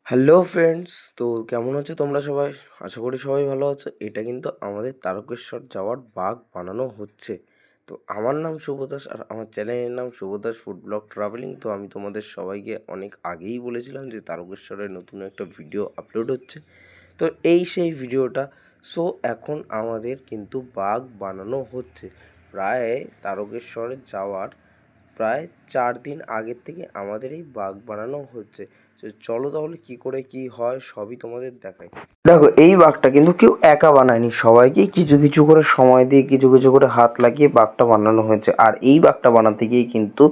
Hello friends, তো কেমন আছো তোমরা সবাই? আশা করি সবাই ভালো আছো। এটা কিন্তু আমাদের তারকেশ্বর যাওয়ার বাগ বানানো হচ্ছে। তো আমার নাম শুভ দাস আর আমার চ্যানেলের নাম শুভ দাস ফুড ব্লগ ট্রাভেলিং। তো আমি তোমাদের সবাইকে অনেক আগেই বলেছিলাম যে তারকেশ্বরের নতুন একটা ভিডিও আপলোড হচ্ছে। তো এই সেই ভিডিওটা। সো এখন আমাদের কিন্তু বাগ বানানো হচ্ছে। প্রায় তারকেশ্বরে যাওয়ার প্রায় 4 দিন আগের থেকে আমাদের এই বাগ বানানো হচ্ছে। তো চলো তাহলে কি করে কি হয় সবই তোমাদের দেখাই। দেখো, এই বাগটা কিন্তু কেউ একা বানায়নি, সবাইকেই কিছু কিছু করে সময় দিয়ে কিছু কিছু করে হাত লাগিয়ে বাগটা বানানো হয়েছে। আর এই বাগটা বানাতে গিয়ে কিন্তু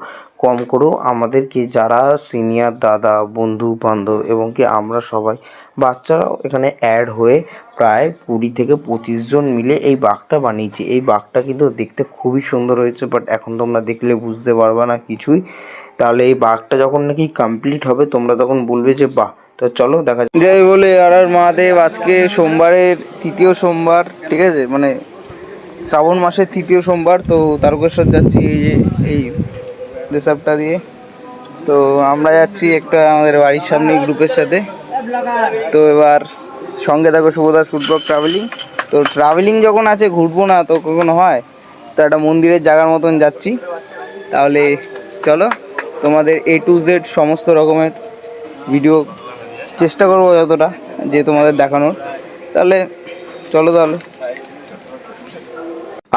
কম করেও আমাদেরকে যারা সিনিয়র দাদা বন্ধু বান্ধব এবং কি আমরা সবাই বাচ্চারাও এখানে অ্যাড হয়ে প্রায় 20 থেকে 25 জন মিলে এই বাগটা বানিয়েছি। এই বাগটা কিন্তু দেখতে খুবই সুন্দর হয়েছে, বাট এখন তোমরা দেখলে বুঝতে পারবে না কিছুই। তাহলে এই বাগটা যখন নাকি কমপ্লিট হবে তোমরা তখন বলবে যে বাহ। তো চলো দেখা যাক। জয় বলে আর আর মহাদেব। আজকে সোমবারের তৃতীয় সোমবার, ঠিক আছে, মানে শ্রাবণ মাসের তৃতীয় সোমবার। তো তারকেশ্বর যাচ্ছি এই যে এই রিসার্ভটা দিয়ে। তো আমরা যাচ্ছি একটা আমাদের বাড়ির সামনে গ্রুপের সাথে। তো এবার সঙ্গে থাকো শুভদাস ফুড ব্লগ ট্রাভেলিং। তো ট্রাভেলিং যখন আছে ঘুরবো না তো কখনো হয়? তো একটা মন্দিরের জায়গার মতন যাচ্ছি। তাহলে চলো তোমাদের A to Z সমস্ত রকমের ভিডিও চেষ্টা করবো যতটা যে তোমাদের দেখানোর। তাহলে চলো তাহলে।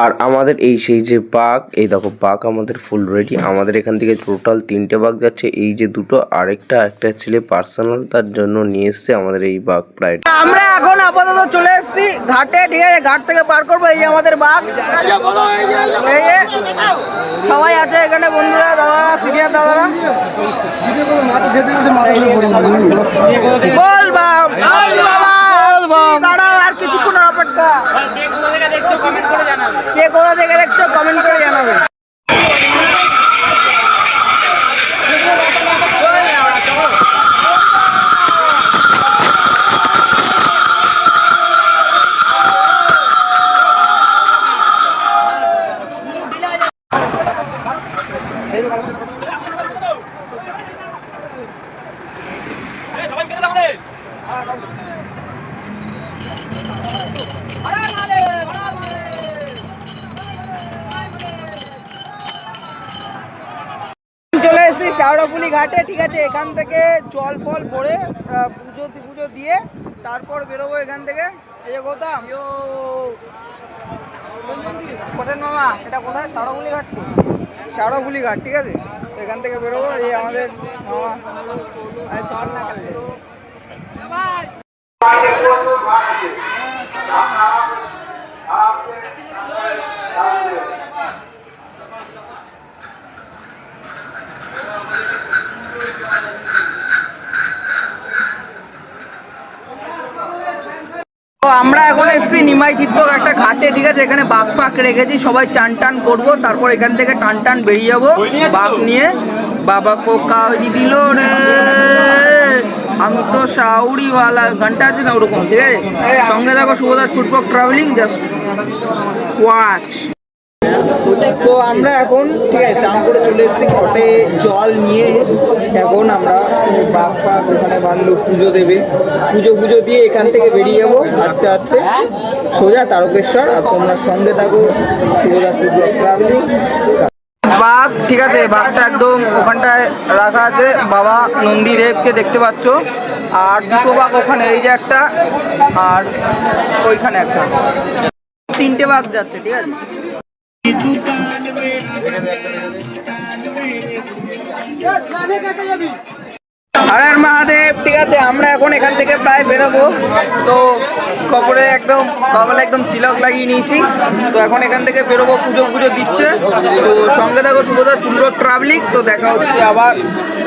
আর আমাদের এই সেই যে বাগ, এই দেখো বাগ আমাদের ফুল রেডি। আমাদের এখান থেকে টোটাল 3টে বাগ যাচ্ছে। এই যে দুটো, আরেকটা একটা ছেলে পার্সোনাল তার জন্য নিয়ে এসছে আমাদের এই বাগ প্রায়। আমরা এখন আপাতত চলে এসেছি ঘাটে, ঠিক আছে। ঘাট থেকে পার করবো এই যে আমাদের বাগ। এই যে সবাই আছে এখানে, বন্ধুরা, দাদা, সিনিয়র দাদারা। বল বাম, দাঁড়াও আর কিছুক্ষণ অপেক্ষা। কে কোথা থেকে দেখছো কমেন্ট করে জানাবে। চলে এসেছি শেওড়াফুলি ঘাটে, ঠিক আছে। এখান থেকে জল ফল ভরে পুজো দিয়ে তারপর বেরোবো এখান থেকে। এই যে গৌতম, কোথায় মামা? এটা কোথায়? শেওড়াফুলি ঘাট তো, শেওড়াফুলি ঘাট, ঠিক আছে। তো এখান থেকে বেরোবো। এই আমাদের মামা শহর না খেললে। তো আমরা এখন এসেছি নিমাই তীর্থ একটা ঘাটে, ঠিক আছে। এখানে বাঘ ফাঁক রেখেছি, সবাই চান টান করবো, তারপর এখান থেকে টান টান বেরিয়ে যাবো বাঘ নিয়ে। বাবা কোকা দিল রে, আমি তো শাউরিওয়ালা গানটা আছে না, ওরকম, ঠিক আছে। সঙ্গে থাকো Shubhadas food blog travelling, just watch. তো আমরা এখন, ঠিক আছে, চান করে চলে এসেছি ঘটে জল নিয়ে। এখন আমরা বাঘ ফাঁক ওখানে বাঁধলো, পুজো দেবে। পুজো দিয়ে এখান থেকে বেরিয়ে যাবো হাঁটতে হাঁটতে সোজা তারকেশ্বর। আর তোমরা সঙ্গে থাকো শুভদাস ফুড ব্লগ ট্রাভেলিং। বাঘ, ঠিক আছে, বাঘটা একদম ওখানটায় রাখা আছে, বাবা নন্দী দেবকে দেখতে পাচ্ছ। আর দুটো বাঘ ওখানে, এই যে একটা আর ওইখানে একটা, 3টে বাঘ যাচ্ছে, ঠিক আছে। হর হর মহাদেব, ঠিক আছে। আমরা এখন এখান থেকে প্রায় বেরোবো। তো কপালে একদম তিলক লাগিয়ে নিয়েছি। তো এখন এখান থেকে বেরোবো, পুজো দিচ্ছে। তো সঙ্গে থাকো শুভদাস ফুড ব্লগ ট্রাভেলিং। তো দেখা হচ্ছে আবার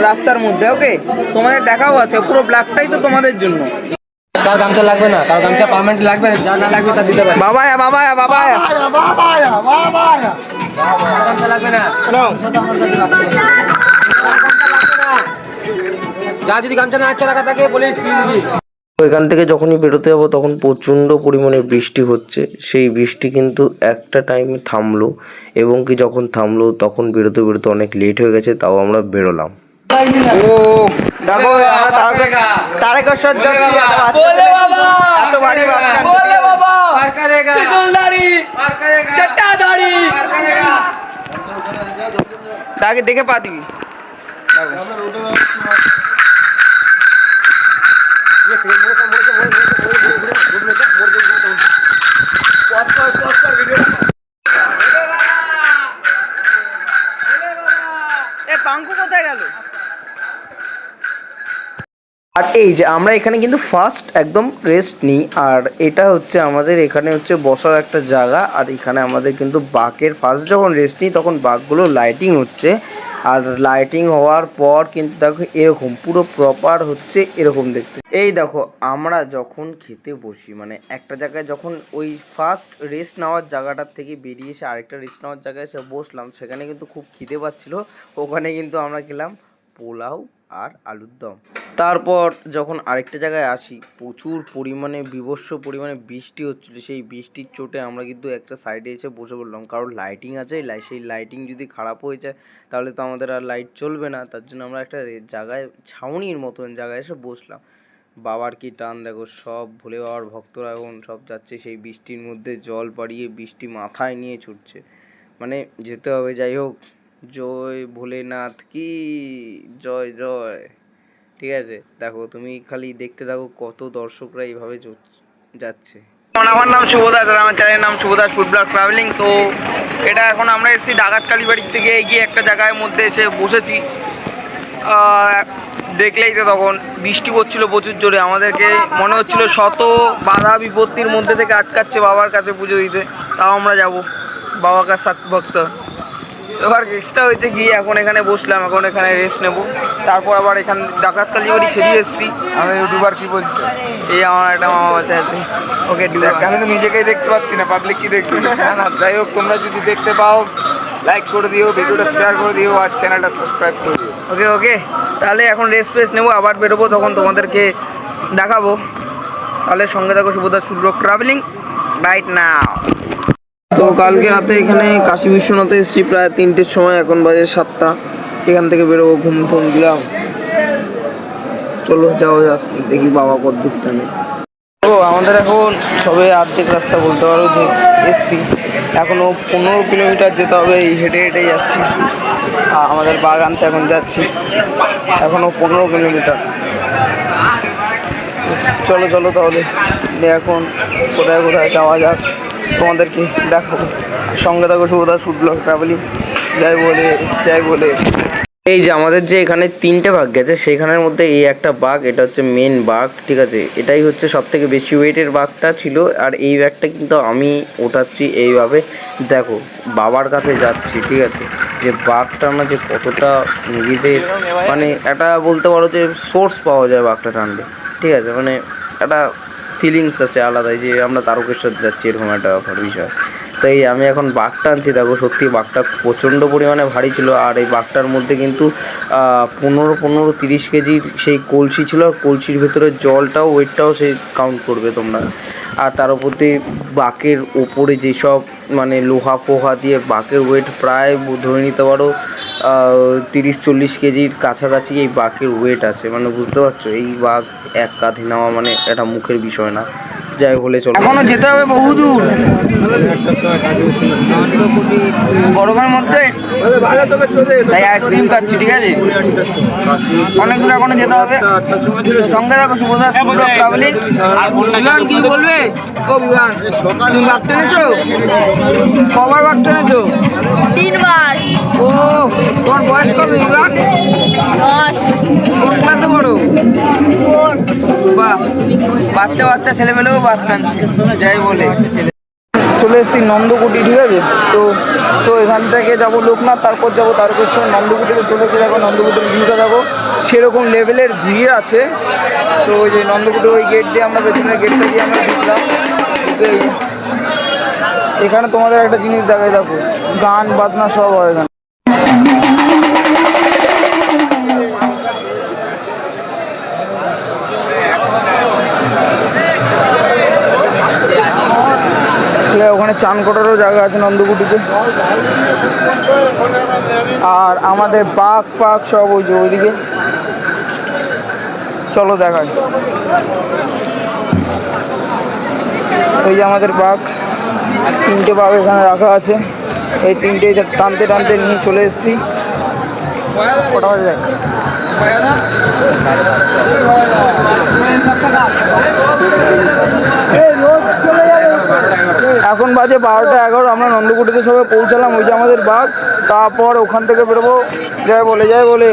রাস্তার মধ্যে, ওকে। তোমাদের দেখাও আছে, পুরো ব্ল্যাকটাই তো তোমাদের জন্য। কার গামছা লাগবে না, কার গামছা পার্মানেন্ট লাগবে না, যা না লাগবে তা দিতে পারে। বাবায়া গামছা লাগবে না, যা যদি গামছা না আচ্ছা রাখা থাকে বলিস দিবি। এখান থেকে যখনই বেরোতে যাবো তখন প্রচণ্ড পরিমাণে বৃষ্টি হচ্ছে। সেই বৃষ্টি কিন্তু একটা টাইমে থামলো, এবং কি যখন থামলো তখন বেরোতে অনেক লেট হয়ে গেছে, তাও আমরা বেরোলাম। ও দেখো আমরা তারকেশ্বর যাচ্ছি, এত বাড়ি তাকে দেখে পা দিবি। পাঙ্কু কোথায় গেল? আর এই যে আমরা এখানে কিন্তু ফার্স্ট একদম রেস্ট নিই, আর এটা হচ্ছে আমাদের এখানে হচ্ছে বসার একটা জায়গা। আর এখানে আমাদের কিন্তু বাঘের ফার্স্ট যখন রেস্ট নিই তখন বাঘগুলো লাইটিং হচ্ছে, আর লাইটিং হওয়ার পর কিন্তু দেখো এরকম পুরো প্রপার হচ্ছে এরকম দেখতে। এই দেখো আমরা যখন খেতে বসি, মানে একটা জায়গায় যখন ওই ফার্স্ট রেস্ট নেওয়ার জায়গাটার থেকে বেরিয়ে এসে আরেকটা রেস্ট নেওয়ার জায়গায় এসে বসলাম, সেখানে কিন্তু খুব খিদে পাচ্ছিলো। ওখানে কিন্তু আমরা খেলাম পোলাও আর আলুর দম। তারপর যখন আরেকটা জায়গায় আসি, প্রচুর পরিমাণে বিভৎস পরিমাণে বৃষ্টি হচ্ছিলো। সেই বৃষ্টির চোটে আমরা কিন্তু একটা সাইডে এসে বসে পড়লাম, কারণ লাইটিং আছে, সেই লাইটিং যদি খারাপ হয়ে যায় তাহলে তো আমাদের আর লাইট চলবে না। তার জন্য আমরা একটা জায়গায় ছাউনির মতন জায়গায় এসে বসলাম। বাবার কি টান দেখো, সব ভোলে বাবার ভক্তরা এখন সব যাচ্ছে সেই বৃষ্টির মধ্যে, জল পাড়িয়ে বৃষ্টি মাথায় নিয়ে ছুটছে, মানে যেতে হবে। যাই হোক, জয় ভোলেনাথ কি জয় জয়। ঠিক আছে, দেখো তুমি খালি দেখতে থাকো কত দর্শকরা এইভাবে যাচ্ছে। আমার নাম শুভদাস আর আমার চ্যানেলের নাম শুভদাস ফুড ব্লগ ট্রাভেলিং। তো এটা এখন আমরা এসেছি ডাকাত কালীবাড়ির থেকে এগিয়ে একটা জায়গার মধ্যে এসে বসেছি। দেখলেই তো তখন বৃষ্টি পড়ছিল প্রচুর জোরে, আমাদেরকে মনে হচ্ছিল শত বাধা বিপত্তির মধ্যে থেকে আটকাচ্ছে বাবার কাছে পুজো দিতে, তাও আমরা যাব বাবার কাছে ভক্ত। এবার রেস্টটা হয়েছে গিয়ে এখন এখানে বসলাম, এখন এখানে রেস্ট নেবো। তারপর আবার এখান ডাকাত কালীবাড়ি ছেড়ে এসেছি। আমি ইউটিউবার কি বলছো? এই আমার একটা মামা বাচ্চা আছে, ওকে আমি তো নিজেকেই দেখতে পাচ্ছি না, পাবলিক কি দেখবে? না, যাই হোক, তোমরা যদি দেখতে পাও লাইক করে দিও, ভিডিওটা শেয়ার করে দিও আর চ্যানেলটা সাবস্ক্রাইব করে দিও। ওকে ওকে, তাহলে এখন রেস্ট ফেস্ট নেবো, আবার বেরোবো, তখন তোমাদেরকে দেখাবো। তাহলে সঙ্গে থাকো Shubhadas food blog travelling right now. তো কালকে রাতে এখানে কাশী বিশ্বনাথে এসেছি প্রায় 3টের সময়, এখন বাজে 7টা। এখান থেকে বেরোবো, ঘুম টুম দিলাম, চলো যাওয়া যাক, দেখি বাবা কত দূরটা নেই। তো আমাদের এখন সবে অর্ধেক রাস্তা বলতে পারো যে এসছি, এখনও 15 কিলোমিটার যেতে হবে, এই হেঁটে হেঁটে যাচ্ছি। আমাদের বাগানতে এখন যাচ্ছি, এখনও 15 কিলোমিটার। চলো চলো তাহলে এখন কোথায় কোথায় যাওয়া যাক তোমাদেরকে দেখাবো। সঙ্গে থাকো শুভদাস ফুড ব্লগ ট্রাভেলিং। যাই বলে এই যে আমাদের যে এখানে 3টে বাঘ গেছে, সেইখানের মধ্যে এই একটা বাঘ, এটা হচ্ছে মেন বাঘ। ঠিক আছে, এটাই হচ্ছে সব থেকে বেশি ওয়েটের বাঘটা ছিল। আর এই ব্যাগটা কিন্তু আমি ওঠাচ্ছি এইভাবে, দেখো বাবার কাছে যাচ্ছি। ঠিক আছে, যে বাঘটা না যে কতটা নিজেদের, মানে একটা বলতে পারো যে সোর্স পাওয়া যায় বাঘটা টানলে। ঠিক আছে, মানে একটা ফিলিংস আছে আলাদাই, যে আমরা তারকেশ্বর যাচ্ছি, এরকম একটা ব্যাপার বিষয়। তাই আমি এখন বাঘটা আনছি, দেখো সত্যি বাঘটা প্রচণ্ড পরিমাণে ভারী ছিল। আর এই বাঘটার মধ্যে কিন্তু 15-30 কেজির সেই কলসি ছিল, আর কলসির ভেতরে জলটাও ওয়েটটাও সেই কাউন্ট করবে তোমরা। আর তার উপর দিয়ে বাঘের ওপরে যেসব মানে লোহা ফোহা দিয়ে বাঘের ওয়েট প্রায় ধরে নিতে পারো 30-40 কেজির কাছাকাছি এই বাঘের ওয়েট আছে, মানে বুঝতে পারছো। এই বাঘ এক কাঁধে নেওয়া মানে এটা মুখের বিষয় না। যাই বলে চলো, এখনো যেতে হবে বহুদূর গরমের মধ্যে, তাই আইসক্রিম খাচ্ছি। ঠিক আছে, অনেক দূর এখনো যেতে হবে। সঙ্গে থাকো শুভদাস ফুড ব্লগ ট্রাভেলিং। বিমান কি বলবে? ও বিমান, তুমি বাঘ টেনেছো? কবার বাঘ টেনেছো? 3বার। ও, তোমার বয়স কত বিমান? 10। কোন ক্লাসে পড়ো? 4। বাহ, বাচ্চা ছেলেমেয়েও বাঘ টানছে। যাই বলে চলে এসেছি নন্দকুটি। ঠিক আছে, তো এখান থেকে যাবো লোকনাথ, তারপর যাবো তারকেশ্বর। নন্দকুটিতে চলে এসে দেখো নন্দকুটির ভিউটা দেখো, সেরকম লেভেলের ভিড় আছে। তো ওই যে নন্দকুটির ওই গেট দিয়ে আমরা, পেছনের গেটটা দিয়ে আমরা ঢুকলাম। এখানে তোমাদের একটা জিনিস দেখাই, দেখো গান বাজনা সব হয় এখানে। ওখানে চান করারও জায়গা আছে নন্দকুটিতে। আর আমাদের বাঘ পাক সব ওই যে ওইদিকে, চলো দেখাই। ওই যে আমাদের বাঘ, 3টে বাঘ এখানে রাখা আছে। এই 3টে টানতে টানতে নিয়ে চলে এসেছি। কটা বাজে দেখ, এখন বাজে 12টা 11। আমরা নন্দকুটিতে সবাই পৌঁছালাম। ওই যে আমাদের বাঘ। তারপর ওখান থেকে বেরোবো, যাই বলে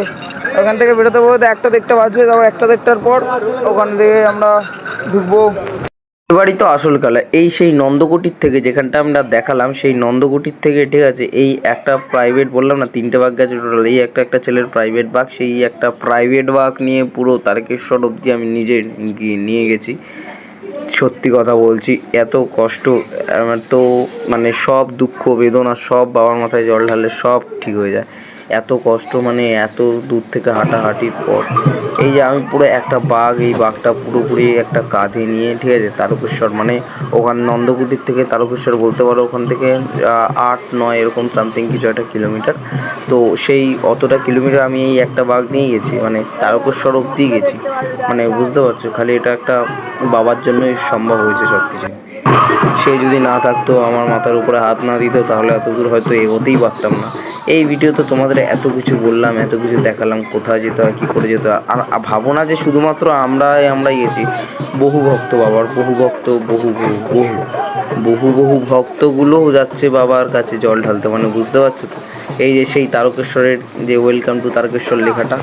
ওখান থেকে বেরোতে বলতে 1টা-1:30 বাজবে। তারপর 1টা-1:30 পর ওখান থেকে আমরা ঢুকবো। এবারই তো আসল খেলা। এই সেই নন্দকুটির থেকে যেখানটা আমরা দেখালাম, সেই নন্দকুটির থেকে ঠিক আছে, এই একটা প্রাইভেট বললাম না 3টে বাঘ গেছে টোটাল, এই একটা ছেলের প্রাইভেট বাঘ, সেই একটা প্রাইভেট বাঘ নিয়ে পুরো তারকেশ্বর অবধি আমি নিজে গিয়ে নিয়ে গেছি। সত্যি কথা বলছি, এত কষ্ট আমার তো, মানে সব দুঃখ বেদনা সব বাবার মাথায় জল ঢাললে সব ঠিক হয়ে যায়। এত কষ্ট, মানে এত দূর থেকে হাঁটাহাঁটির পর এই যে আমি পুরো একটা বাঘ, এই বাঘটা পুরোপুরি একটা কাঁধে নিয়ে ঠিক আছে তারকেশ্বর, মানে ওখানে নন্দকুটির থেকে তারকেশ্বর বলতে পারো, ওখান থেকে 8-9 এরকম সামথিং কিছু একটা কিলোমিটার। তো সেই অতটা কিলোমিটার আমি এই একটা বাঘ নিয়ে গেছি, মানে তারকেশ্বর অবধি গেছি। মানে বুঝতে পারছো, খালি এটা একটা বাবার জন্যই সম্ভব হয়েছে সব কিছু। সে যদি না থাকতো, আমার মাথার উপরে হাত না দিত, তাহলে এত দূর হয়তো এগোতেই পারতাম না। এই ভিডিওতে তোমাদের এত কিছু বললাম, এত কিছু দেখালাম, কোথায় যেতে হয়, কী করে যেতে হয়। আর ভাবো না যে শুধুমাত্র আমরাই গেছি, বহু ভক্ত বাবার, বহু ভক্ত, বহু ভক্তগুলোও যাচ্ছে বাবার কাছে জল ঢালতে। মানে বুঝতে পারছো তো, এই যে সেই তারকেশ্বরের যে ওয়েলকাম টু তারকেশ্বর লেখাটা।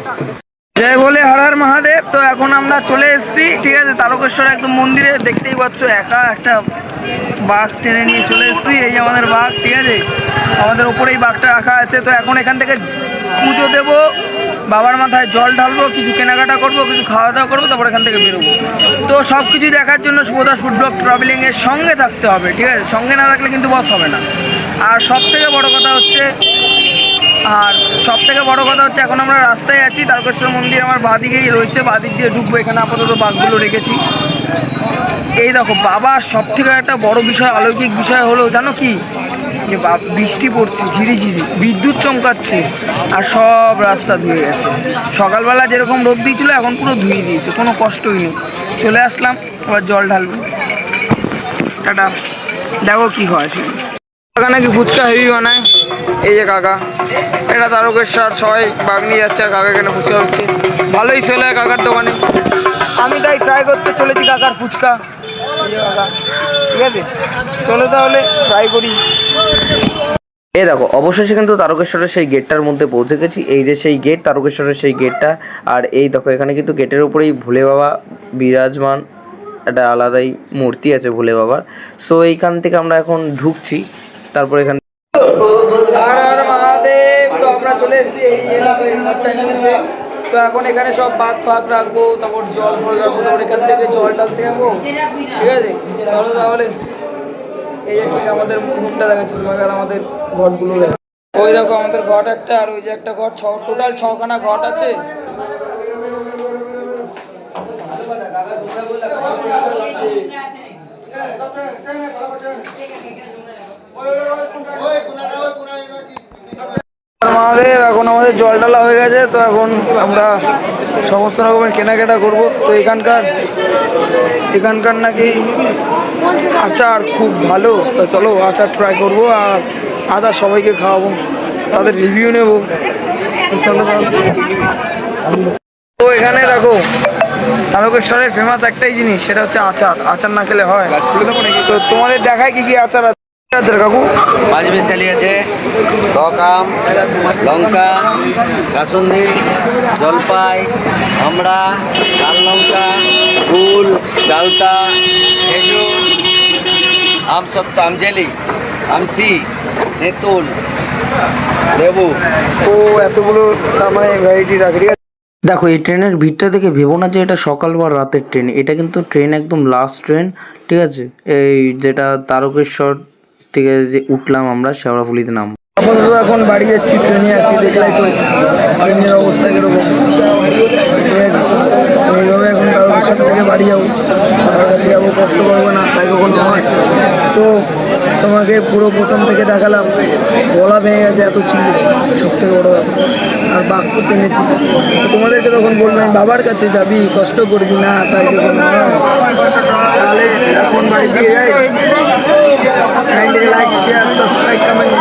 জয় বলে হর হর মহাদেব। তো এখন আমরা চলে এসেছি ঠিক আছে তারকেশ্বর একদম মন্দিরে। দেখতেই পাচ্ছ একা একটা বাঘ টেনে নিয়ে চলে এসেছি। এই আমাদের বাঘ ঠিক আছে, আমাদের ওপরেই বাঘটা রাখা আছে। তো এখন এখান থেকে পুজো দেবো, বাবার মাথায় জল ঢালবো, কিছু কেনাকাটা করবো, কিছু খাওয়া দাওয়া করবো, তারপর এখান থেকে বেরোবো। তো সব কিছু দেখার জন্য শুভদাস ফুড ব্লগ ট্রাভেলিংয়ের সঙ্গে থাকতে হবে ঠিক আছে, সঙ্গে না থাকলে কিন্তু বস হবে না। আর সব থেকে বড় কথা হচ্ছে এখন আমরা রাস্তায় আছি। তারকেশ্বর মন্দির আমার বাঁদিকেই রয়েছে, বাঁদিক দিয়ে ঢুকবো। এখানে আপাতত বাঘগুলো রেখেছি। এই দেখো বাবা, সব থেকে একটা বড় বিষয়, অলৌকিক বিষয় হলো জানো কি, যে বৃষ্টি পড়ছে ঝিরিঝিরি, বিদ্যুৎ চমকাচ্ছে, আর সব রাস্তা ধুয়ে গেছে। সকালবেলা যেরকম রোদ দিয়েছিল এখন পুরো ধুয়ে দিয়েছে, কোনো কষ্টই নেই। চলে আসলাম, এবার জল ঢালবো। টাটা, দেখো কি হয়। কাকা নাকি ফুচকা হেভি বানায়। এই যে কাকা, এটা তারকেশ্বর, সবাই বাঘ নিয়ে যাচ্ছে আর কাকা এখানে ফুচকা হচ্ছে। ভালোই সেল হয় কাকার দোকানে। আমি তাই ট্রাই করতে চলেছি কাকার ফুচকা। এই যে কাকা, ঠিক আছে, চলো তাহলে ট্রাই করি। এই দেখো অবশেষে কিন্তু তারকেশ্বরের সেই গেটটার মধ্যে পৌঁছে গেছি। এই যে সেই গেট, তারকেশ্বরের সেই গেটটা। আর এই দেখো এখানে কিন্তু গেটের উপরেই ভোলে বাবা বিরাজমান, একটা আলাদাই মূর্তি আছে ভোলে বাবার। সো এইখান থেকে আমরা এখন ঢুকছি। তারপর এখান হর হর মহাদেব। তো আমরা চলে এসেছি এই নিচে। তো এখন এখানে সব বাঘ ফাঁক রাখবো, তারপর জল ফল রাখবো, তারপর এখান থেকে জল ঢালতে যাবো ঠিক আছে। চলো তাহলে। এই যে ঠিক আমাদের রুমটা দেখাচ্ছি তোমাকে, আর আমাদের ঘরগুলো দেখা। ওই দেখো আমাদের ঘট একটা, আর ওই যে একটা ঘর, টোটাল 6খানা ঘট আছে। মহাদেব, এখন আমাদের জল ঢালা হয়ে গেছে। তো এখন আমরা সমস্ত রকমের কেনাকাটা করবো। তো এখানকার নাকি আচার খুব ভালো। তো চলো আচার ট্রাই করবো, আর আচার সবাইকে খাওয়াবো, তাদের রিভিউ নেবো। চলো তো এখানে দেখো তারকেশ্বরের ফেমাস একটাই জিনিস, সেটা হচ্ছে আচার। আচার না খেলে হয়? তো তোমাদের দেখায় কি কি আচার আছে। আচার কাকু, পাঁচমিশালি আছে, টক আম, লঙ্কা, কাসুন্দি, জলপাই, আমড়া, লাল লঙ্কা, ফুল, ডালতা, খেজুর, আমসত্ত্ব, আমজেলি, আমসি, তেঁতুল, লেবু। ও এতগুলো তার মানে ভ্যারাইটি রাখে ঠিক আছে। দেখো এই ট্রেনের ভিড়টা দেখে ভেবো না যে এটা সকাল বা রাতের ট্রেন। এটা কিন্তু ট্রেন একদম লাস্ট ট্রেন ঠিক আছে। এই যেটা তারকেশ্বর থেকে যে উঠলাম আমরা, শেওড়াফুলিতে নাম। আপাতত এখন বাড়ি যাচ্ছি, ট্রেনে আছি, দেখলাই তো ট্রেনের অবস্থা কীরকম ঠিক আছে। এইভাবে এখন তারকেশ্বর থেকে বাড়ি যাবো, তার কাছে যাবো, কষ্ট করবো না, তাই কখনো হয়। সো তোমাকে পুরো প্রথম থেকে দেখালাম, গলা ভেঙে গেছে, এত চিল্লেছি, সব থেকে বড় ব্যাপার। আর বাঘ করতে এনেছি, তো তোমাদেরকে তখন বললাম বাবার কাছে যাবি, কষ্ট করবি না, তাই দেখুন তাহলে এখন বাড়ি দিয়ে যাই। চ্যানেলটিকে লাইক শেয়ার সাবস্ক্রাইব কমেন্ট